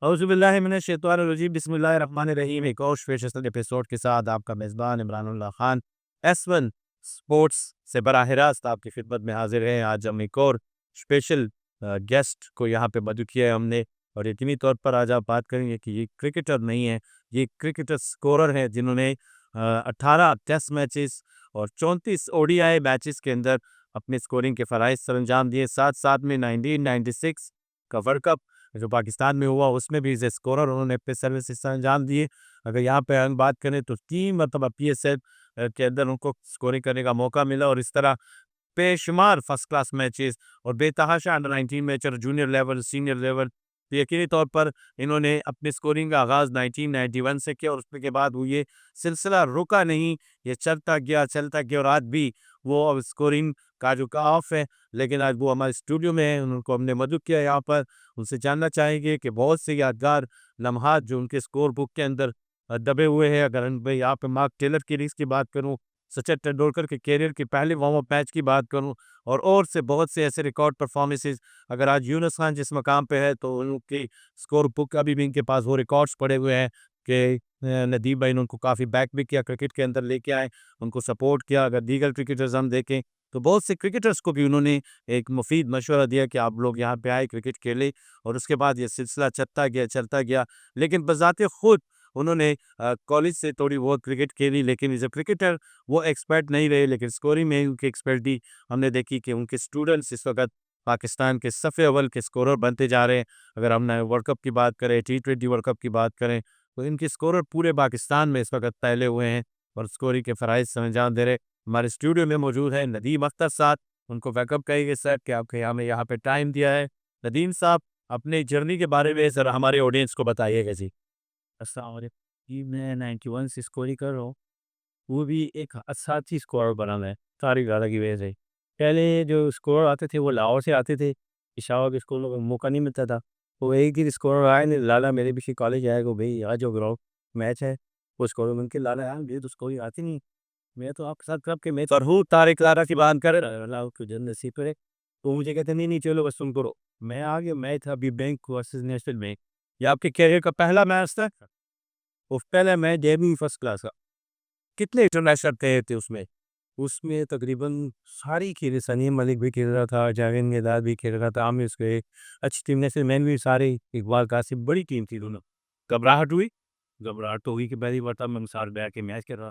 औज़ुबिल्लाहि बिस्मिल्लाहिर्रहमानिर्रहीम। एक और स्पेशल एपिसोड के साथ आपका मेज़बान इमरानुल्लाह खान S1 स्पोर्ट्स से बराह रास्त आपकी खिदमत में हाजिर है। आज हम एक और स्पेशल गेस्ट को यहाँ पे मदऊ किया है हमने, और यकीनी तौर पर आज आप बात करेंगे कि ये क्रिकेटर नहीं है, ये क्रिकेटर स्कोरर हैं जिन्होंने 18 टेस्ट मैचेस और 34 ODI मैचेस के अंदर अपने स्कोरिंग के फ़राइज़ सरअंजाम दिए। साथ साथ में 1996 का वर्ल्ड कप जो पाकिस्तान में हुआ उसमें भी एज़ ए स्कोरर उन्होंने अपने सर्विसेज अंजाम दिए। अगर यहाँ पे हम बात करें तो 3 मरतबा PSL के अंदर उनको स्कोरिंग करने का मौका मिला, और इस तरह बेशुमार फर्स्ट क्लास मैचेस और बेतहाशा अंडर 19 मैच और जूनियर लेवल, सीनियर लेवल। तो यकीनी तौर पर इन्होंने अपनी स्कोरिंग का आगाज़ 1991 से किया, और उसके के बाद वो ये सिलसिला रुका नहीं, ये चलता गया और आज भी वो अब स्कोरिंग का जो ऑफ है। लेकिन आज वो हमारे स्टूडियो में है, उनको हमने मदऊ किया यहाँ पर। उनसे जानना चाहेंगे कि बहुत से यादगार लम्हात जो उनके स्कोर बुक के अंदर दबे हुए हैं। अगर मैं यहाँ पे मार्क टेलर की रीस की बात करूँ, सचिन तेंदुलकर के कैरियर के पहले वार्म अप मैच की बात करूं, और से बहुत से ऐसे रिकॉर्ड परफॉर्मेंसेस। अगर आज यूनुस खान जिस मकाम पे है तो उनकी स्कोर बुक अभी भी इनके पास वो रिकॉर्ड्स पड़े हुए हैं कि नदीम भाई ने उनको काफ़ी बैक भी किया, क्रिकेट के अंदर लेके आए, उनको सपोर्ट किया। अगर दीगर क्रिकेटर्स हम देखें तो बहुत से क्रिकेटर्स को भी उन्होंने एक मुफीद मशवरा दिया कि आप लोग यहाँ पे आए, क्रिकेट खेलें, और उसके बाद ये सिलसिला चलता गया। लेकिन बज़ाते खुद उन्होंने कॉलेज से थोड़ी बहुत क्रिकेट खेली, लेकिन एज़ अ क्रिकेटर वो एक्सपर्ट नहीं रहे। लेकिन स्कोरिंग में उनकी एक्सपर्टी हमने देखी कि उनके स्टूडेंट्स इस वक्त पाकिस्तान के सफ़े अव्वल के स्कोरर बनते जा रहे हैं। अगर हम वर्ल्ड कप की बात करें, T20 वर्ल्ड कप की बात करें, तो इनके स्कोरर पूरे पाकिस्तान में इस वक्त फैले हुए हैं और स्कोरिंग के फ़राइज़ सरअंजाम दे रहे। हमारे स्टूडियो में मौजूद है नदीम अख्तर साहब। उनको वेलकम कहिए सर कि आपके हमें यहाँ पे टाइम दिया है। नदीम साहब, अपनी जर्नी के बारे में ज़रा हमारे ऑडियंस को बताइएगा जी। अस्सलाम वालेकुम। जी, मैं 91 से स्कोरिंग कर रहा हूँ। वो भी एक साथी स्कोर बना मैं, तारिक राजा की वजह से। पहले जो स्कोर आते थे वो लाहौर से आते थे, पेशावर के स्कूलों में मौका नहीं मिलता था। तो एक दिन स्कोर आए ने लाला मेरे पीछे कॉलेज आएगा भाई आ जाओ ग्राउंड मैच है। वो स्कोर में उनके लाला यार मेरी तो स्कोरिंग आती नहीं, मैं तो आपके साथ कब के मैच फरहू तारिक लारा की बात करें। अल्लाह की जन्नत नसीब करे। तो मुझे कहते नहीं, नहीं चलो बस तुम करो। मैं आ गया, मैच था अभी बैंक वर्सेस नेशनल बैंक। ये आपके कैरियर का पहला मैच था। वो पहला मैच डेब्यू फर्स्ट क्लास का। कितने इंटरनेशनल थे उसमें? उसमें तकरीबन सारी खेले, सलीम मलिक भी खेल रहा था, जावेद मियांदाद भी खेल रहा था, आमिर उसके अच्छी टीम ने से मैन भी सारे, इकबाल कासिम, बड़ी टीम थी दोनों। घबराहट हुई? घबराहट तो हुई कि पहली बार था मैं साथ बैठ के मैच कर रहा।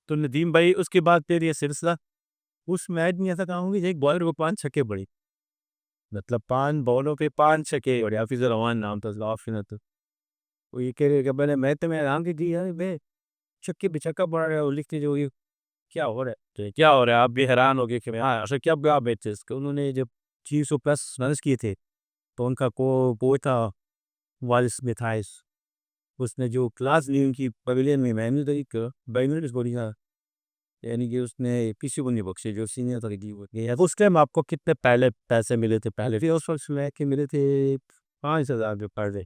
तो नदीम भाई उसके बाद फिर ये सिलसिला उस मैच में ऐसा कहूँगी कि एक बॉलर को 5 छक्के पड़े, मतलब 5 बॉलों पे 5 छक्के। और हाफिज़ रहमान नाम था ऑफ। वो ये कह रहे कि मैंने मैं तो मैं हैरान कि जी यार मैं छक्के पे छक्का पड़ रहा है और लिखते जो ये क्या हो रहा है? तो क्या हो रहा है? आप भी हैरान हो गए कि हाँ, अच्छा क्या क्या मैच है इसका? उन्होंने जब 600 प्लस रन्स किए थे, तो उनका कोच था वारिस मिथाइस। उसने जो क्लास ली उनकी पवेलियन में मैंने तो एक बैनर इसको लिखा, यानी कि उसने किसी को नहीं बख्शे जो सीनियर था कि वो ये उस टाइम आपको कितने पहले पैसे मिले थे पहले? फिर उस वक्त मैं के मिले थे 5,000 रुपये पर डे।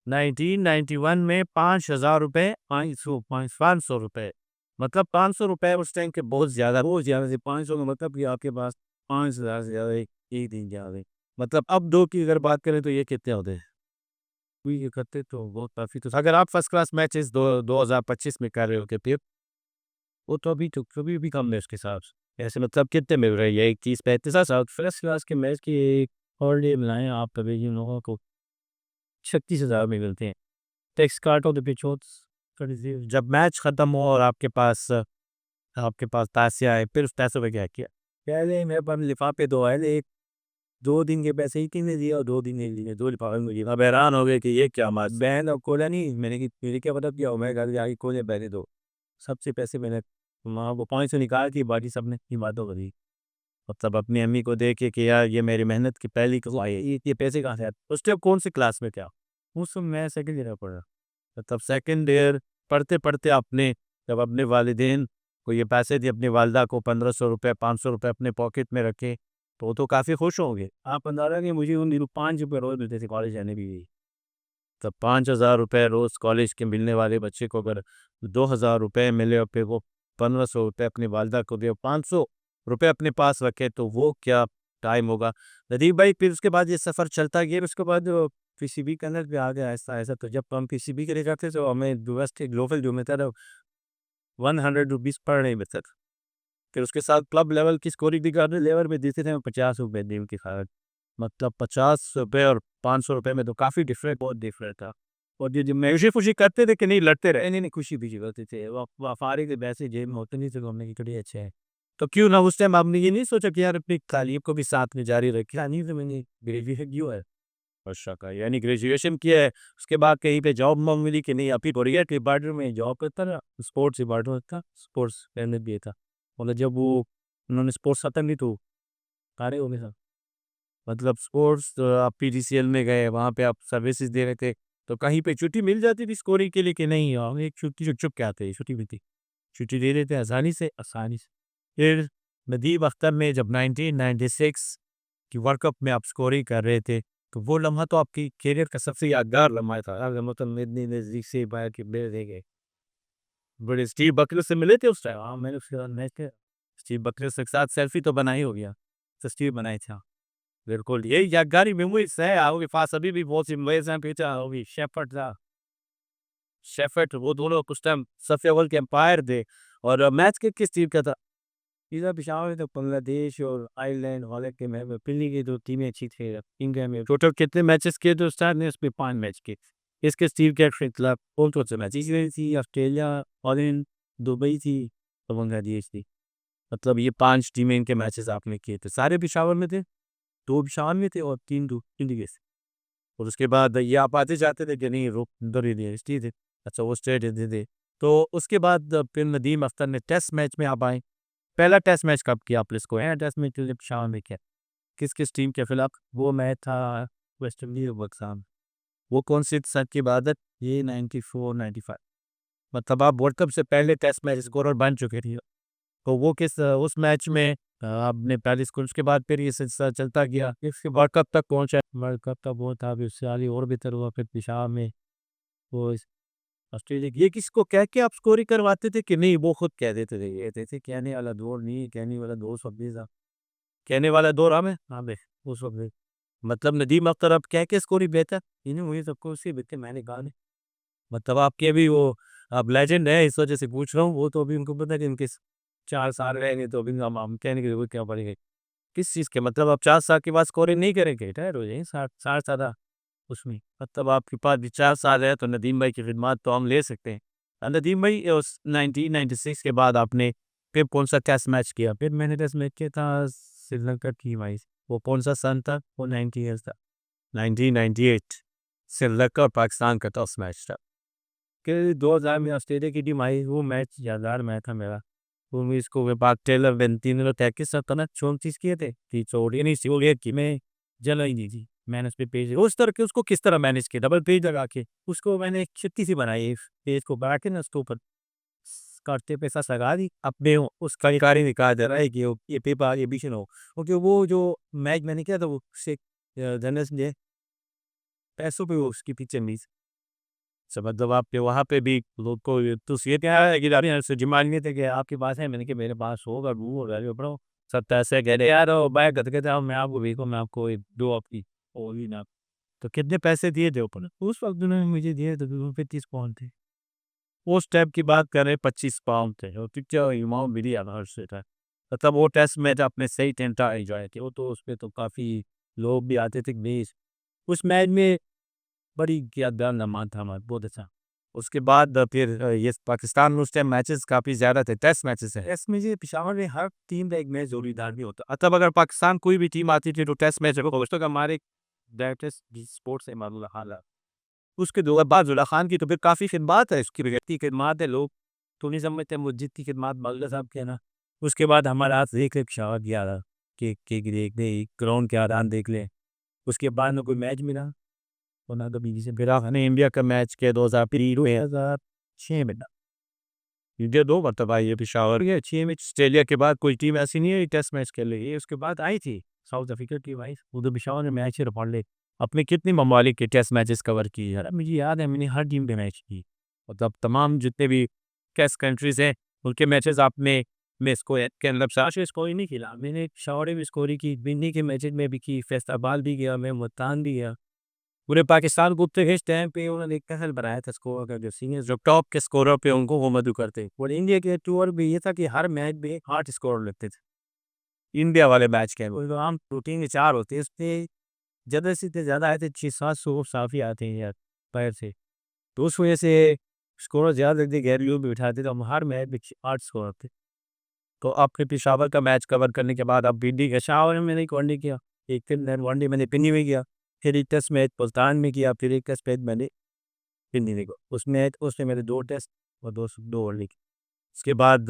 1991 में 5,000 रुपये, 500 रुपये। मतलब 500 रुपये उस टाइम के बहुत ज़्यादा। बहुत ज़्यादा से 500 का मतलब कि आपके पास 5,000 से ज़्यादा एक दिन ज़्यादा। मतलब अब 2 की अगर बात करें तो ये कितने होते हैं? कोई ये करते तो बहुत काफ़ी तो अगर आप फर्स्ट क्लास मैचेस 2025 में कर रहे हो, फिर वो तो कभी भी कम है उसके हिसाब से। ऐसे मतलब कितने मिल रहे हैं? ये 31-35 साउथ फर्स्ट क्लास के मैच की एक और डे मिलाएँ आप कभी जिन लोगों को 36,000 में मिलते हैं। टैक्स काट ऑफ द पिच कर दीजिए। जब मैच खत्म हो और आपके पास पैसे आए, फिर उस पैसों का क्या किया? पहले मेरे पास लिफाफे 2 आए थे, 2 दिन के पैसे एक ने दिए और 2 दिन नहीं लिए, 2 लिफाफे मुझे। अब हैरान हो गए कि ये क्या बात। बैन और कोला नहीं, मैंने कि मुझे क्या पता क्या हो, मैं घर जाके कोले पहले दो। सबसे पैसे मैंने वहाँ वो 500 निकाल के बाकी सबने हिमातो करी। मतलब अपनी अम्मी को दे के यार ये मेरी मेहनत की पहली कमाई है। ये पैसे कहाँ से आते? उस टाइम कौन सी क्लास में थे आप? उस समय मैं सेकंड ईयर में पढ़ रहा। मतलब सेकंड ईयर पढ़ते-पढ़ते आपने जब अपने वालिदैन को ये पैसे दिए, अपनी वालिदा को 1500 रुपए, 500 रुपए अपने पॉकेट में रखे, तो वो तो काफ़ी खुश होंगे। आप अंदाज़ा कि मुझे उन दिनों ₹5 रोज़ मिलते थे कॉलेज जाने के लिए। तब 5,000 रुपए रोज़ कॉलेज के मिलने वाले बच्चे को अगर 2,000 रुपए मिले और फिर वो 1,500 रुपए अपनी वालिदा को दिए, 500 रुपए अपने पास रखे, तो वो क्या टाइम होगा। नदीम भाई, फिर उसके बाद ये सफ़र चलता गया, उसके बाद पीसीबी के अंदर भी आ गया ऐसा तो जब हम पीसीबी के लिए जाते तो हमें ग्लोबल जो मिलता था 100 रुपीज़ पर नहीं मिलता था। फिर उसके साथ क्लब लेवल की स्कोरिंग रिगार्ड लेवल में देते थे हमें 50 रुपये दिन की खारत। मतलब 50 रुपये और 500 रुपये में तो काफ़ी डिफरेंट बहुत डिफरेंट था। और ये जो खुशी खुशी करते थे कि नहीं लड़ते रहे नहीं नहीं खुशी खुशी करते थे फारिग वैसे जेब में होते नहीं थे तो हमने कड़ी अच्छे है तो क्यों ना उस टाइम आपने ये नहीं सोचा कि यार अपनी तालीम को भी साथ में जारी रखा नहीं तो मैंने ग्रेजुएशन क्यों है अच्छा का यानी ग्रेजुएशन किया है उसके बाद कहीं पे जॉब मॉब मिली कि नहीं अभी कोरियर के डिपार्टमेंट में जॉब करता था स्पोर्ट्स डिपार्टमेंट था स्पोर्ट्स ट्रेनर भी था मतलब जब वो उन्होंने स्पोर्ट्स खत्म नहीं तो कार्य हो गया मतलब स्पोर्ट्स आप पीजीसीएल में गए वहाँ पे आप सर्विसेज दे रहे थे तो कहीं पे छुट्टी मिल जाती थी स्कोरिंग के लिए कि नहीं हम एक छुट्टी जो चुप के आते छुट्टी मिलती छुट्टी दे देते आसानी से फिर नदीम अख्तर में जब 1996 कि वर्ल्ड कप में आप स्कोरिंग कर रहे थे, तो वो लम्हा तो आपकी करियर का सबसे यादगार लम्हा था। अगर मतलब इतनी नज़दीक से बाहर के मिल रह गए। बड़े स्टीव बकलर से मिले थे उस टाइम? हाँ, मैंने उसके साथ मैच किया। स्टीव बकलर के साथ सेल्फी तो बनाई हो गया। तस्वीर बनाई थी हाँ, बिल्कुल। यही यादगारी मेमोरीज़ है आपके पास अभी भी बहुत सी मेमोरीज़ हैं पीछे होगी शेफ़र्ड था। शेफ़र्ड वो दोनों उस टाइम सबसे अव्वल के एम्पायर थे और मैच किस टीम का था? इधर पेशावर में तो बांग्लादेश और आयरलैंड वाले के में पिल्ली की 2 टीमें अच्छी थी। इंडिया में टोटल कितने मैचेस किए तो स्टार ने उसमें 5 मैच किए। किस टीम के खिलाफ कौन-कौन से मैच? इज़राइल थी, ऑस्ट्रेलिया, हॉलैंड, दुबई थी और बांग्लादेश थी। मतलब ये 5 टीमें इनके मैचेस आपने किए थे। सारे पेशावर में थे? 2 पेशावर में थे और 3 इंडिया से। और उसके बाद ये आप आते जाते थे कि नहीं रुक उधर ही थे थे। अच्छा वो स्टेट थे। तो उसके बाद फिर नदीम अख्तर ने टेस्ट मैच में आप आए। पहला टेस्ट मैच कब किया आपने इसको है टेस्ट मैच जो शाम में किया किस टीम के खिलाफ वो मैच था वेस्ट इंडीज और पाकिस्तान वो कौन सी सन की बात है ये 94-95 मतलब आप वर्ल्ड कप से पहले टेस्ट मैच स्कोरर बन चुके थे तो वो किस उस मैच में आपने पहले स्कोर उसके बाद फिर ये सिलसिला चलता गया इसके वर्ल्ड कप तक पहुंचा वर्ल्ड कप तक वो था फिर उससे आगे और बेहतर हुआ फिर पेशावर में वो ऑस्ट्रेलिया ये किसको कह के आप स्कोरिंग करवाते थे कि नहीं वो खुद कह देते थे ये थे कहने वाला दौर नहीं कहने वाला दौर सब नहीं था कहने वाला दौर हमें हाँ बे वो सब नहीं मतलब नदीम अख्तर अब कह के स्कोरिंग बेहतर इन्हें मुझे सबको उससे बेहतर मैंने कहा नहीं मतलब आपके भी वो अब लेजेंड है इस वजह से पूछ रहा हूँ वो तो अभी उनको पता है कि इनके 4 साल रहेंगे तो अभी हम कहने की जरूरत क्या पड़ेगी किस चीज़ के मतलब आप 4 साल के बाद स्कोरिंग नहीं करेंगे रिटायर हो जाएंगे 60 साल उसमें मतलब आपके पास भी 4 साल है तो नदीम भाई की खिदमत तो हम ले सकते हैं नदीम भाई उस 1996 के बाद आपने फिर कौन सा टेस्ट मैच किया फिर मैंने टेस्ट मैच किया था श्रीलंका की भाई वो कौन सा सन था वो 90 ईयर्स था 1998 श्रीलंका और पाकिस्तान का टेस्ट मैच था कि 2000 में ऑस्ट्रेलिया की टीम आई वो मैच यादगार मैच था मेरा वो मैं इसको पाक टेलर वेंतीन टैकिस सब तना 34 किए थे कि चोरी नहीं सी हो गया कि मैं जला ही नहीं थी मैंने उस पे पेज उस तरह के उसको किस तरह मैनेज किया डबल पेज लगा के उसको मैंने एक छिट्टी सी बनाई पेज को बढ़ा के ना उसके ऊपर करते पैसा लगा दी अपने उस कलाकारी निकाल दे रहा है कि ये पेपर ये बिशन हो क्योंकि वो जो मैच मैंने किया था वो से जनरल ने पैसों पे वो उसकी पिक्चर नहीं अच्छा मतलब आपके वहाँ पे भी लोग को तो ये क्या है कि आपने से डिमांड नहीं थे कि आपके पास है मैंने कि मेरे पास होगा वो होगा बड़ो सब पैसे कह रहे यार मैं कहते थे मैं आपको देखो मैं आपको दो आपकी होगी ना तो कितने पैसे दिए थे ऊपर उस वक्त उन्होंने मुझे दिए तो 35 पाउंड थे उस टाइप की बात करें 25 पाउंड थे और पिक्चर अमाउंट मिली आधार से था मतलब वो टेस्ट मैच अपने सही टेंटा एंजॉय थे वो तो उस पर तो काफ़ी लोग भी आते थे बेस उस मैच में बड़ी यादगार लम्हा था हमारा बहुत अच्छा उसके बाद फिर ये पाकिस्तान में उस टाइम मैचेस काफ़ी ज़्यादा थे टेस्ट मैचेस है टेस्ट में ये पेशावर में हर टीम का एक मैच जोड़ीदार भी होता तब अगर पाकिस्तान कोई भी टीम आती थी तो टेस्ट मैच तो हमारे डायरेक्टर स्पोर्ट्स है मारूला हाल उसके दो बाजुल्ला खान की तो फिर काफ़ी खिदमत है उसकी व्यक्ति खिदमत है लोग तो नहीं समझते मस्जिद की खिदमत मौलवी साहब के ना उसके बाद हमारा हाथ देख ले पेशावर गया था के देख ले ग्राउंड के आदान देख ले उसके बाद में कोई मैच मिला होना तो बीवी से फिर आपने इंडिया का मैच किया 2006 में इंडिया 2 मरतबा आई है पेशावर के 6 में ऑस्ट्रेलिया के बाद कोई टीम ऐसी नहीं है टेस्ट मैच खेल रही है उसके बाद आई थी साउथ अफ्रीका टीम आई उधर पेशावर ने मैच पढ़ ले अपने कितनी ममालिक के टेस्ट मैचेस कवर किए यार मुझे याद है मैंने हर टीम पे मैच की मतलब तमाम जितने भी टेस्ट कंट्रीज हैं उनके मैचेस आपने में इसको के अंदर साश स्कोर ही नहीं खेला मैंने शहर में स्कोरी की बिन्नी के मैचेस में भी की फैसलाबाद भी गया मैं मुल्तान भी गया पूरे पाकिस्तान घूमते थे इस टाइम पे, उन्होंने एक कहल बनाया था स्कोर का, जो सीनियर जो टॉप के स्कोरर पे उनको वो मधु करते। और इंडिया के टूर भी ये था कि हर मैच में 8 स्कोर लगते थे इंडिया वाले मैच के। वो जो आम रूटीन के 4 होते हैं, इसमें ज़्यादा से ज़्यादा आए थे 600-700 साफ़ी आते हैं यार पैर से। तो उस वजह से स्कोर ज़्यादा लगते, गैर भी बिठाते, तो हम हर मैच में 8 स्कोर थे। तो आपने पेशावर का मैच कवर करने के बाद अब पिंडी पेशावर में मैंने एक वनडे किया, एक दिन वनडे मैंने पिंडी में किया, फिर एक टेस्ट मैच मुल्तान में किया, फिर एक टेस्ट मैच मैंने पिंडी में किया। उसमें मेरे 2 टेस्ट और 2 वनडे किए। उसके बाद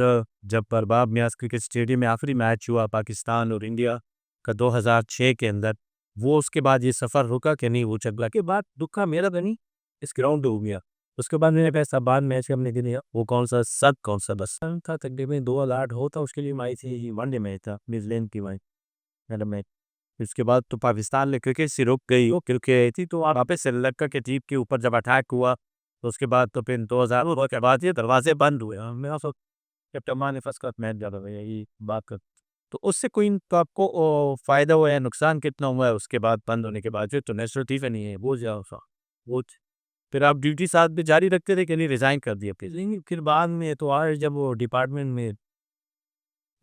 जब परबाब मियास क्रिकेट स्टेडियम में आखिरी मैच हुआ पाकिस्तान और इंडिया का 2006 के अंदर, वो उसके बाद ये सफ़र रुका कि नहीं, वो चला के बाद दुखा मेरा तो नहीं, इस ग्राउंड हो गया। उसके बाद मैंने पैसा बाद मैच हमने खेला, वो कौन सा सद कौन सा बस था तकरीबन 2008 होता, उसके लिए माई थी वनडे मैच था, न्यूजीलैंड की माई मेरा मैच। उसके बाद तो पाकिस्तान में क्रिकेट से रुक गई, वो क्रिकेट आई थी, तो वापस श्रीलंका के टीम के ऊपर जब अटैक हुआ, तो उसके बाद तो फिर 2000 के बाद ये दरवाजे बंद हुए। मेरा कैप्टन ने फर्स्ट क्लास मैच ज़्यादा भैया ये बात कर। तो उससे कोई तो आपको फ़ायदा हुआ है, नुकसान कितना हुआ है उसके बाद बंद होने के बाद? तो नेशनल टीम नहीं है, वो जाओ सा वो फिर आप ड्यूटी साथ में जारी रखते थे कि नहीं, रिज़ाइन कर दिया फिर? नहीं, फिर बाद में तो आए जब वो डिपार्टमेंट में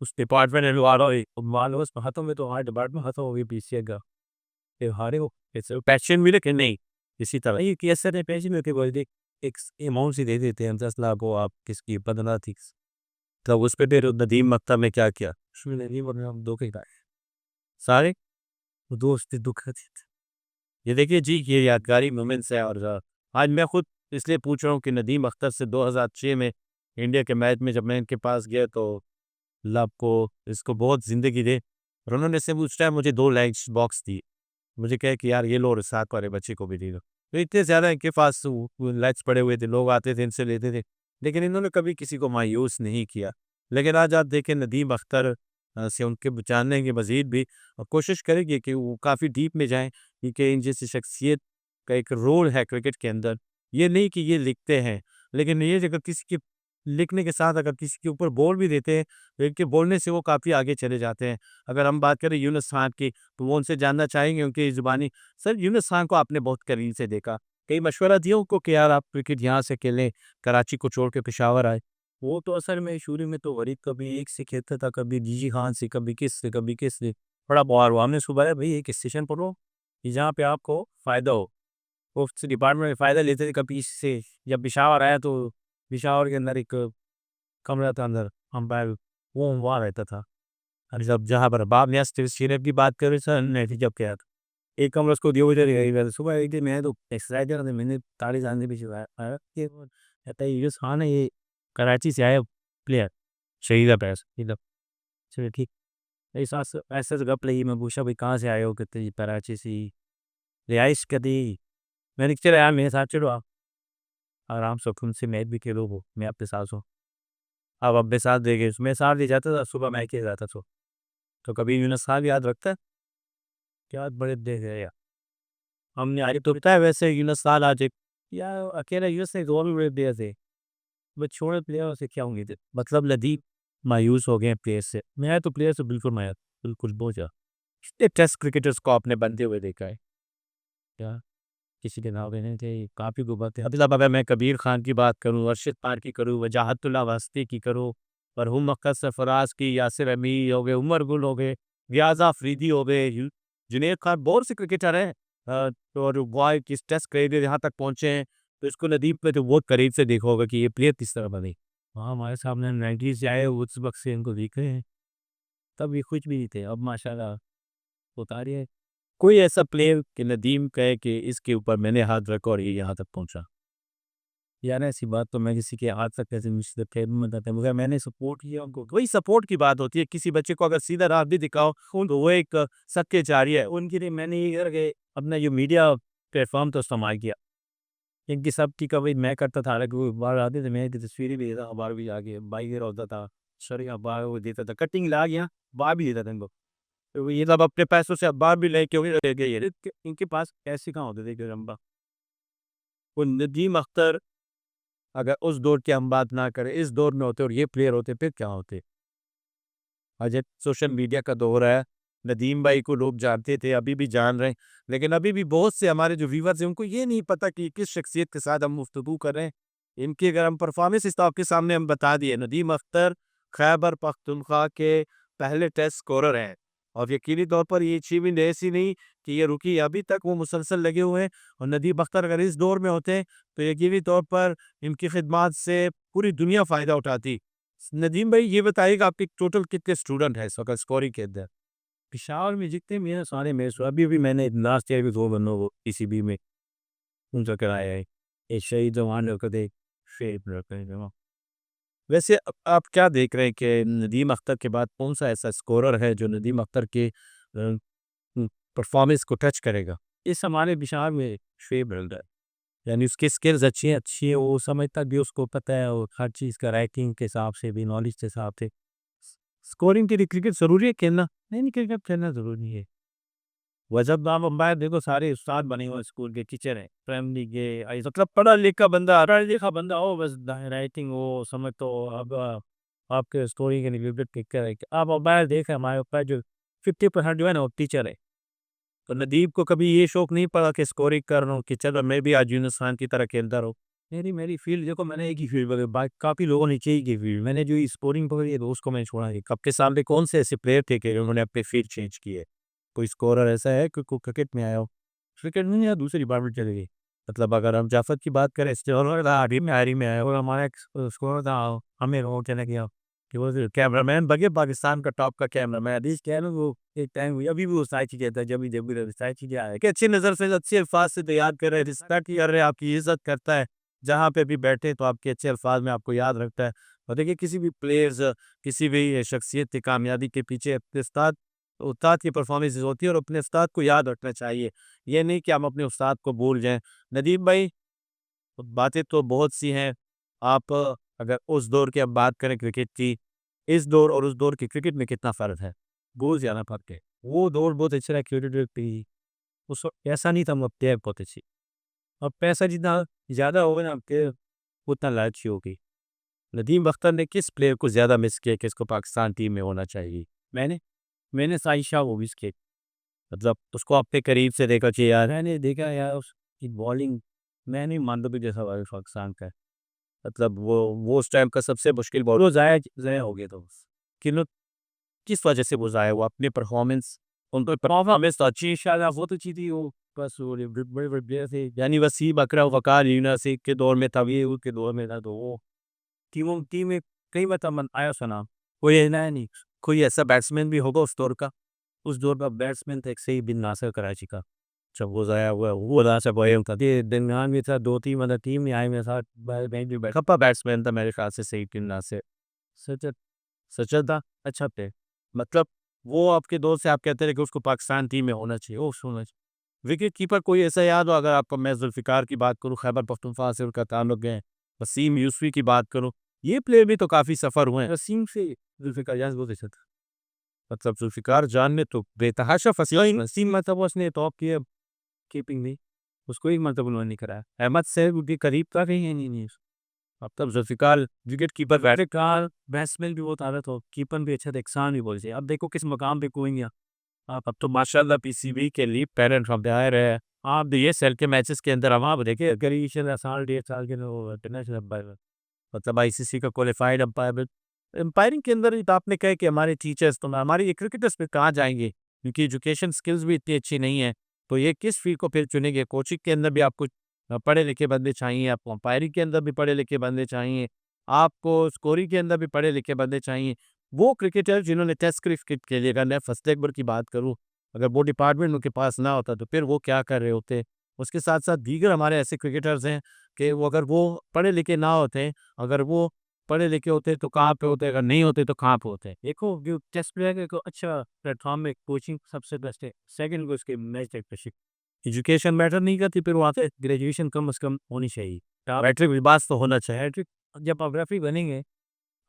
उस डिपार्टमेंट में आ रहा है, मान लो उस हाथों में तो हमारे डिपार्टमेंट खत्म हो गई पीसीए का। फिर हारे हो, ऐसे पैशन मिले कि नहीं, इसी तरह ये कि ऐसे पैशन में बोल दे एक अमाउंट सी दे देते हैं 10 लाख को, आप किसकी 15 थी। तब उस पे फिर नदीम अख्तर ने क्या किया? उसमें नदीम और हम दो के सारे दोस्त दुख थे। ये देखिए जी, ये यादगारी मोमेंट्स है। और आज मैं खुद इसलिए पूछ रहा हूँ कि नदीम अख्तर से 2006 में इंडिया के मैच में जब मैं इनके पास गया, तो अल्लाह आपको इसको बहुत ज़िंदगी दे। और उन्होंने से उस टाइम मुझे 2 लंच बॉक्स दी। मुझे कहे कि यार ये लो, और साथ वाले बच्चे को भी दे दो। तो इतने ज़्यादा इनके पास वो लंच पड़े हुए थे, लोग आते थे इनसे लेते थे, लेकिन इन्होंने कभी किसी को मायूस नहीं किया। लेकिन आज आप देखें नदीम अख्तर से उनके जानने के मज़ीद भी कोशिश करेंगे कि वो काफ़ी डीप में जाएँ, क्योंकि इन जैसी शख्सियत का एक रोल है क्रिकेट के अंदर। ये नहीं कि ये लिखते हैं, लेकिन ये अगर किसी के लिखने के साथ अगर किसी के ऊपर बोल भी देते हैं, तो इनके बोलने से वो काफ़ी आगे चले जाते हैं। अगर हम बात करें यूनुस खान की, तो वो उनसे जानना चाहेंगे उनकी ज़ुबानी। सर, यूनुस खान को आपने बहुत करीब से देखा, कहीं मशवरा दिया उनको कि यार आप क्रिकेट यहाँ से खेलें, कराची को छोड़ के पेशावर आए? वो तो असल में शुरू में तो गरीब कभी एक से खेलता था, कभी जीजी खान से, कभी किस से, कभी किस से। बड़ा बुआर हुआ, हमने सुबह भाई एक स्टेशन पढ़ो कि जहाँ पे आपको फ़ायदा हो। वो उस डिपार्टमेंट में फ़ायदा लेते थे कभी इससे। जब पेशावर आया तो पेशावर के अंदर एक कमरा था, अंदर अंपायर वो वहाँ रहता था। और जब जहाँ पर बाब ने सिरप की बात कर रहे सर नहीं थी, जब क्या था एक कमरा उसको दिया, उधर ही गई सुबह एक दिन मैं तो एक्सरसाइज कर रहा था, मैंने ताली जानने पीछे आया कि वो कहता है यूनुस खान है, ये कराची से आया प्लेयर, शहीद है पैस मतलब। चलिए ठीक, ऐसा ऐसे से गप लगी। मैं पूछा भाई कहाँ से आए हो? कहते जी कराची से ही। रिहाइश कर दी। मैंने कहा, चलो यार मेरे साथ चलो, आप आराम से तुम से मैच भी खेलो, वो मैं आपके साथ हूँ। अब अपने साथ देखे मैं साथ ले जाता था, सुबह मैं खेल जाता था। तो कभी यूनुस खान याद रखता है? क्या बड़े देख रहे यार, हमने आगे तो बताया वैसे यूनुस खान आज एक यार अकेला यूनुस ने 2 भी बड़े प्लेयर थे, बस छोटे प्लेयर से क्या उम्मीद है? मतलब लदीब मायूस हो गए हैं प्लेयर से। मैं तो प्लेयर से बिल्कुल मायूस, बिल्कुल बहुत ज़्यादा। कितने टेस्ट क्रिकेटर्स को आपने बनते हुए देखा है? क्या किसी के नाम लेने थे, काफ़ी गुबाते हैं। मतलब अगर मैं कबीर खान की बात करूँ, अरशद पार की करूँ, वजाहतुल्लाह वास्ती की करूँ, मरहूम मक्का सरफराज की, यासिर अमीर हो गए, उमर गुल हो गए, रियाज़ अफरीदी हो गए, जुनैद खान, बहुत से क्रिकेटर हैं। और वो किस टेस्ट क्रिकेट यहाँ तक पहुँचे हैं, तो इसको नदीम पे तो बहुत करीब से देखा होगा कि ये प्लेयर किस तरह बने। हाँ, हमारे सामने 90s से आए उस वक़्त से इनको देख रहे हैं, तब ये कुछ भी नहीं थे, अब माशाल्लाह उतारिए है। कोई ऐसा प्लेयर कि नदीम कहे कि इसके ऊपर मैंने हाथ रखा और ये यहाँ तक पहुँचा? यार ऐसी बात तो मैं किसी के हाथ तक कैसे मिस्टर थे बताते हैं, मगर मैंने सपोर्ट किया उनको। वही सपोर्ट की बात होती है, किसी बच्चे को अगर सीधा राह भी दिखाओ तो वो एक सत्य जारी है उनके लिए। मैंने ये करके अपना जो मीडिया प्लेटफॉर्म तो इस्तेमाल किया, इनकी सब की कवरेज मैं करता था। हालांकि वो बाहर आते थे, मैं इनकी तस्वीरें भी देता, अखबार भी आगे बाई होता था, सर अखबार वो देता था, कटिंग ला गया बाहर भी देता था इनको। तो ये सब अपने पैसों से अखबार भी लेके ले गए ये इनके पास पैसे कहाँ होते थे रंबा। वो नदीम अख्तर अगर उस दौर की हम बात ना करें, इस दौर में होते और ये प्लेयर होते, फिर क्या होते? आज एक सोशल मीडिया का दौर है, नदीम भाई को लोग जानते थे, अभी भी जान रहे हैं, लेकिन अभी भी बहुत से हमारे जो व्यूवर्स हैं उनको ये नहीं पता कि किस शख्सियत के साथ हम गुफ्तगू कर रहे हैं। इनकी अगर हम परफॉर्मेंस इस तो आपके सामने हम बता दिए, नदीम अख्तर खैबर पख्तूनख्वा के पहले टेस्ट स्कोरर हैं और यकीनी तौर पर ये अचीवमेंट ऐसी नहीं कि ये रुकी, अभी तक वो मुसलसल लगे हुए हैं और नदीम अख्तर अगर इस दौर में होते तो यकीनी तौर पर इनकी खिदमात से पूरी दुनिया फ़ायदा उठाती। नदीम भाई ये बताइएगा आपके टोटल कितने स्टूडेंट हैं इस वक़्त स्कोरिंग के अंदर? पेशावर में जितने मेरे सारे मैच हुए, अभी भी मैंने लास्ट ईयर भी 2 बंदों को पीसीबी में उनका कराया है। एक शहीद जवान रखते थे, शेख रखते थे। वैसे आप क्या देख रहे हैं कि नदीम अख्तर के बाद कौन-सा ऐसा स्कोरर है जो नदीम अख्तर के परफॉर्मेंस को टच करेगा? इस हमारे पेशावर में शुएब रखता है। यानी उसकी स्किल्स अच्छी हैं, वो समझता भी, उसको पता है और हर चीज़ का राइटिंग के हिसाब से भी, नॉलेज के हिसाब से। स्कोरिंग के लिए क्रिकेट ज़रूरी है खेलना? नहीं, नहीं, क्रिकेट खेलना ज़रूरी नहीं है। वह जब आप अंपायर देखो, सारे उस्ताद बने हुए हैं, स्कूल के टीचर हैं, प्राइमरी के, मतलब पढ़ा लिखा बंदा हो, बस राइटिंग हो, समझ तो अब आपके स्कोरिंग के लिए क्रिकेट टीचर है। आप अंपायर देखें, हमारे अंपायर जो 50% जो है ना, वो टीचर है। तो नदीम को कभी ये शौक नहीं पड़ा कि स्कोरिंग कर रहा हूँ कि चलो मैं भी आज यूनुस खान की तरह खेलता रहूँ? मेरी फील्ड देखो, मैंने एक ही फील्ड पकड़ी, बाकी काफ़ी लोगों ने एक ही फील्ड, मैंने जो स्कोरिंग पकड़ी है, तो उसको मैंने छोड़ा नहीं। आपके सामने कौन से ऐसे प्लेयर थे कि उन्होंने अपनी फील्ड चेंज की है? कोई स्कोरर ऐसा है कि कोई क्रिकेट में आया हो? क्रिकेट में या दूसरी डिपार्टमेंट चले गई। मतलब अगर हम जाफर की बात करें, स्कोर था, हारी में आया, और हमारा एक स्कोर था, हमें वो चला गया कि वो कैमरामैन बन गया, पाकिस्तान का टॉप का कैमरामैन। अभी कह लो, वो एक टाइम हुई, अभी भी वो सारी चीज़ें कहता है, जब भी सारी चीज़ें आए। कि अच्छी नज़र से अच्छे अल्फाज से तो याद कर रहे हैं, रिस्पेक्ट कर रहे हैं, आपकी इज़्ज़त करता है। जहाँ पे भी बैठे तो आपके अच्छे अल्फाज में आपको याद रखता है। और देखिए किसी भी प्लेयर्स किसी भी शख्सियत की कामयाबी के पीछे अपने उस्ताद की परफॉर्मेंस होती है और अपने उस्ताद को याद रखना चाहिए। ये नहीं कि हम अपने उस्ताद को भूल जाएँ। नदीम भाई, बातें तो बहुत सी हैं। आप अगर उस दौर की अब बात करें क्रिकेट की, इस दौर और उस दौर की क्रिकेट में कितना फ़र्क है? बहुत ज़्यादा फ़र्क है। वो दौर बहुत अच्छा रहा, क्रिकेट थी। उस वक़्त पैसा नहीं था, मगर प्लेयर बहुत अच्छी। अब पैसा जितना ज़्यादा होगा ना, प्लेयर उतना लालची होगी। नदीम अख्तर ने किस प्लेयर को ज़्यादा मिस किया कि इसको पाकिस्तान टीम में होना चाहिए? मैंने मैंने साजिद शाह को मिस किया। मतलब उसको अपने करीब से देखा कि यार मैंने देखा यार, उसकी बॉलिंग, मैं नहीं मानता भी जैसा वाले पाकिस्तान का है। मतलब वो उस टाइम का सबसे मुश्किल बॉल वो ज़ाया ज़ाया हो गया था बस। किन किस वजह से वो ज़ाया हुआ? अपनी परफॉर्मेंस उनकी परफॉर्मेंस परफॉर्मेंस तो अच्छी, शायद बहुत अच्छी थी वो, बस वो बड़े-बड़े प्लेयर थे। यानी वसीम अकरम, वकार यूनिस के दौर में था, ये उसके दौर में था, तो वो टीम में कई बार तमन आया उसका नाम, कोई है नया नहीं। कोई ऐसा बैट्समैन भी होगा उस दौर का? उस दौर का बैट्समैन था एक सईद बिन नासिर कराची का। जब वो ज़ाया हुआ है, वो वजह से बॉलिंग था। ये दरमियान में था, 2-3 मतलब टीम में आए मेरे साथ, बैंक भी बैठ कप्पा बैट्समैन था मेरे ख्याल से सही टिन्ना से। सचत सचल था? अच्छा थे। मतलब वो आपके दौर से आप कहते थे कि उसको पाकिस्तान टीम में होना चाहिए, ओह! होना चाहिए। विकेट कीपर कोई ऐसा याद हो? अगर आपको मैं ज़ुल्फ़िकार की बात करूँ, खैबर पख्तूनख्वा से उनका ताल्लुक है, वसीम यूसुफ़ी की बात करूँ, ये प्लेयर भी तो काफ़ी सफ़र हुए हैं। वसीम से जुल्फ़िकार याज़ बहुत अच्छा था। मतलब ज़ुल्फ़िकार जान ने तो बेतहाशा वही फसील वसीम मतलब उसने टॉप किया कीपिंग में, उसको एक मतलब उन्होंने नहीं कराया। अहमद सैफ के करीब था कहीं? नहीं। मतलब Zulfiqar wicket keeper Zulfiqar batsman भी बहुत आला था, कीपर भी अच्छा था, इहसान भी बहुत अच्छा। अब देखो किस मुकाम पे कोई नहीं है। आप अब तो माशाल्लाह पीसीबी के लीड पेरेंट अंपायर है। आप ये सेल के मैचेस के अंदर हम आप देखिए करीब से साल 1.5 साल के वो इंटरनेशनल अंपायर। मतलब आईसीसी का क्वालिफाइड अंपायर एम्पायरिंग के अंदर ही तो आपने कहा कि हमारे टीचर्स तो हमारी क्रिकेटर्स पे कहाँ जाएंगे क्योंकि एजुकेशन स्किल्स भी इतनी अच्छी नहीं है तो ये किस फील्ड को फिर चुनेंगे कोचिंग के अंदर भी आपको पढ़े लिखे बंदे चाहिए आपको अंपायरिंग के अंदर भी पढ़े लिखे बंदे चाहिए आपको स्कोरिंग के अंदर भी पढ़े लिखे बंदे चाहिए वो क्रिकेटर जिन्होंने टेस्ट क्रिकेट के लिए अगर मैं फर्स्ट अकबर की बात करूँ अगर वो डिपार्टमेंट उनके पास ना होता तो फिर वो क्या कर रहे होते उसके साथ साथ दीगर हमारे ऐसे क्रिकेटर्स हैं कि वो अगर वो पढ़े लिखे ना होते अगर वो पढ़े लिखे होते तो कहाँ पे होते, अगर नहीं होते तो कहाँ पे होते? देखो जो टेस्ट प्लेयर का अच्छा प्लेटफॉर्म है, कोचिंग सबसे बेस्ट है। सेकंड को उसके मैच प्रैक्टिस। एजुकेशन मैटर नहीं करती फिर वहाँ पे? ग्रेजुएशन कम से कम होनी चाहिए। आप मैट्रिक भी पास तो होना चाहिए। हैट्रिक, जब आप रेफरी बनेंगे,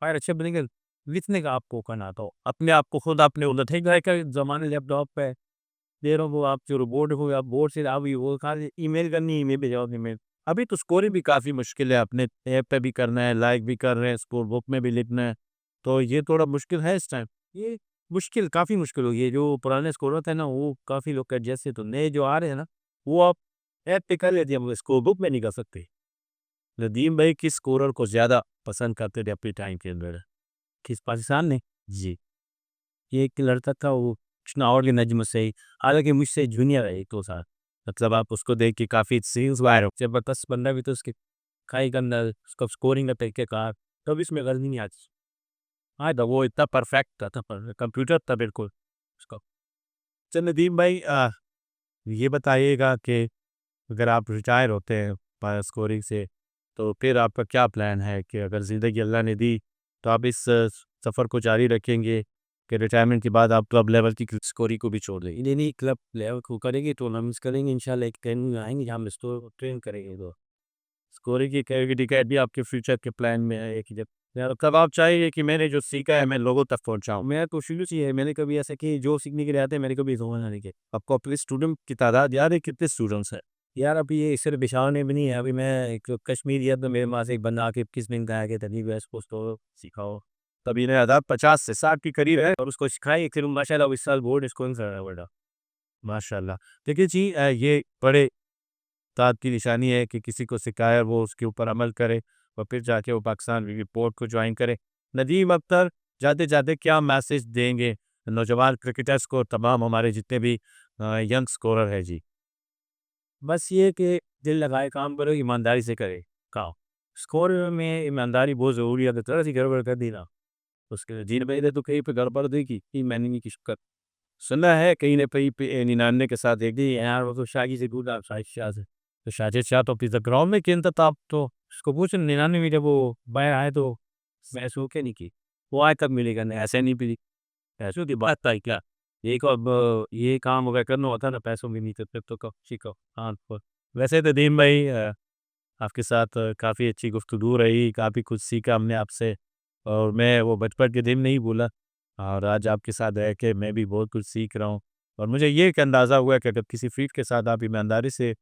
फायर अच्छे बनेंगे, लिखने का आपको करना तो अपने आप को खुद अपने उलट ठीक है का ज़माने लैपटॉप पे दे रहा हूँ, वो आप जो रोबोट हो, आप बोर्ड से आप वो खाली ईमेल करनी, ईमेल पे जवाब ईमेल। अभी तो स्कोरिंग भी काफ़ी मुश्किल है, अपने ऐप पे भी करना है, लाइक भी कर रहे हैं, स्कोर बुक में भी लिखना है, तो ये थोड़ा मुश्किल है इस टाइम। ये मुश्किल, काफ़ी मुश्किल हो गई है। जो पुराने स्कोरर थे ना, वो काफ़ी लोग का एडजस्ट है, तो नए जो आ रहे हैं ना, वो आप ऐप पे कर लेते हैं, मगर स्कोर बुक में नहीं कर सकते। नदीम भाई किस स्कोरर को ज़्यादा पसंद करते थे अपने टाइम के अंदर? किस पाकिस्तान ने? जी। ये एक लड़का था, वो चिश्नौर के नजम से, हालाँकि मुझसे जूनियर है 1-2 साल। मतलब आप उसको देख के काफ़ी सीन्स वायर हो, ज़बरदस्त बंदा भी, तो उसके खाई के अंदर उसका स्कोरिंग का तरीक़ेकार, कभी इसमें गलती नहीं आती। हाँ, तो वो इतना परफेक्ट था पर कंप्यूटर था बिल्कुल उसका। अच्छा नदीम भाई, ये बताइएगा कि अगर आप रिटायर होते हैं स्कोरिंग से, तो फिर आपका क्या प्लान है कि अगर ज़िंदगी अल्लाह ने दी, तो आप इस सफ़र को जारी रखेंगे कि रिटायरमेंट के बाद आप क्लब लेवल की स्कोरिंग को भी छोड़ देंगे? नहीं, नहीं, क्लब लेवल को करेंगे, टूर्नामेंट्स करेंगे, इंशाल्लाह एक ट्रेनिंग आएँगे जहाँ हम इसको ट्रेन करेंगे तो। स्कोरिंग की कैटेगरी भी आपके फ्यूचर के प्लान में है कि जब या कब आप चाहेंगे कि मैंने जो सीखा है मैं लोगों तक पहुँचाऊँ? मैं तो शुरू से ही है, मैंने कभी ऐसा कि जो सीखने के लिए आते हैं मैंने कभी धोखा नहीं किया। आपको अपने स्टूडेंट की तादाद याद है कितने स्टूडेंट्स हैं? यार अभी ये सिर्फ पेशावर में भी नहीं है, अभी मैं एक कश्मीर गया तो मेरे पास एक बंदा आके 21 दिन का है कि तभी वेस्ट कोस्ट को सिखाओ। तभी ने आदाब 50 से 60 के करीब है। और उसको सिखाई, फिर माशाल्लाह वो इस साल बोर्ड स्कोरिंग कर रहा है बेटा। माशाल्लाह। देखिए जी, ये बड़े ताद की निशानी है कि किसी को सिखाया वो उसके ऊपर अमल करे और फिर जाके वो पाकिस्तान क्रिकेट बोर्ड को ज्वाइन करे। नदीम अख्तर, जाते-जाते क्या मैसेज देंगे नौजवान क्रिकेटर्स को, तमाम हमारे जितने भी यंग स्कोरर हैं जी? बस ये कि दिल लगाए काम करो, ईमानदारी से करे काम। स्कोर में ईमानदारी बहुत ज़रूरी है, अगर थोड़ा-सी गड़बड़ कर दी ना, उसके जीन पहले तो कहीं पे गड़बड़ देखी कि मैंने नहीं की शक्कर। सुना है कहीं न कहीं पे 99 के साथ एक दी यार, वो तो शागी से दूर था, शाहिद शाह से। तो शाहिद शाह तो पिज़्ज़ा ग्राउंड में खेलता था, अब तो उसको पूछ 99 में जब वो बाहर आए तो मैच हो के नहीं की। वो आए तब मिलेगा, नहीं ऐसे नहीं मिली। पैसों की बात था क्या? एक अब ये काम अगर करना होता ना पैसों में नहीं तो फिर तो कब सीखो। हाँ, तो वैसे तो दीन भाई, आपके साथ काफ़ी अच्छी गुफ्तगू रही, काफ़ी कुछ सीखा हमने आपसे और मैं वो बचपन के दिन नहीं भूला और आज आपके साथ रह के मैं भी बहुत कुछ सीख रहा हूँ और मुझे ये एक अंदाज़ा हुआ कि अगर किसी फ़ील्ड के साथ आप ईमानदारी से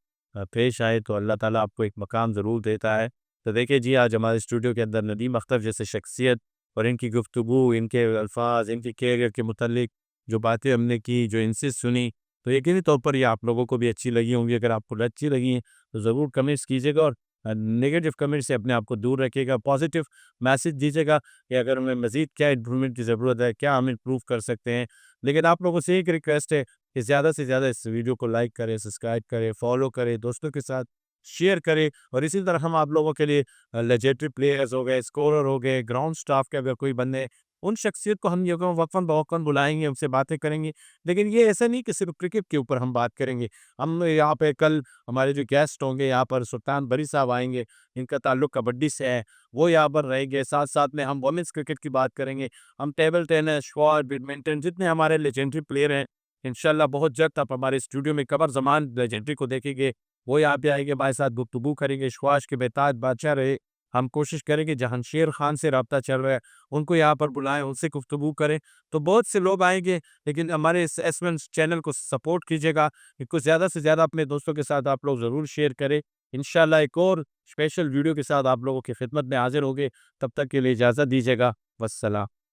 पेश आए तो अल्लाह ताला आपको एक मकाम ज़रूर देता है। तो देखिए जी, आज हमारे स्टूडियो के अंदर नदीम अख्तर जैसे शख्सियत और इनकी गुफ्तगू, इनके अल्फाज़, इनके कैरियर के मुतल्लिक जो बातें हमने की, जो इनसे सुनी, तो यकीनी तौर पर ये आप लोगों को भी अच्छी लगी होंगी। अगर आपको अच्छी लगी हैं, तो ज़रूर कमेंट्स कीजिएगा और नेगेटिव कमेंट से अपने आप को दूर रखिएगा। पॉजिटिव मैसेज दीजिएगा कि अगर हमें मज़ीद क्या इम्प्रूवमेंट की ज़रूरत है, क्या हम इम्प्रूव कर सकते हैं। लेकिन आप लोगों से एक रिक्वेस्ट है कि ज़्यादा से ज़्यादा इस वीडियो को लाइक करें, सब्सक्राइब करें, फॉलो करें, दोस्तों के साथ शेयर करें और इसी तरह हम आप लोगों के लिए लेजेंडरी प्लेयर्स हो गए, स्कोरर हो गए, ग्राउंड स्टाफ के अगर कोई बंदे, उन शख्सियत को हम ये वक़्फ़न-ब-वक़्फ़न बुलाएँगे, उनसे बातें करेंगे। लेकिन ये ऐसा नहीं कि सिर्फ़ क्रिकेट के ऊपर हम बात करेंगे। हम यहाँ पे कल हमारे जो गेस्ट होंगे यहाँ पर सुल्तान बरी साहब आएँगे, इनका ताल्लुक कबड्डी से है, वो यहाँ पर रहेंगे। साथ-साथ में हम वुमेन्स क्रिकेट की बात करेंगे। हम टेबल टेनिस, शॉट, बैडमिंटन जितने हमारे लेजेंडरी प्लेयर हैं, इंशाल्लाह बहुत जल्द आप हमारे स्टूडियो में कमर ज़मान लेजेंडरी को देखेंगे। वो यहाँ पे आएँगे, हमारे साथ गुफ्तगू करेंगे। स्क्वैश के बेताज बादशाह रहे, हम कोशिश करेंगे जहांगीर खान से राब्ता चल रहा है, उनको यहाँ पर बुलाएँ, उनसे गुफ्तगू करें। तो बहुत से लोग आएँगे, लेकिन हमारे इस एस1 चैनल को सपोर्ट कीजिएगा। इसको ज़्यादा से ज़्यादा अपने दोस्तों के साथ आप लोग ज़रूर शेयर करें। इंशाल्लाह एक और स्पेशल वीडियो के साथ आप लोगों की खिदमत में हाज़िर होंगे। तब तक के लिए इजाज़त दीजिएगा। वस्सलाम।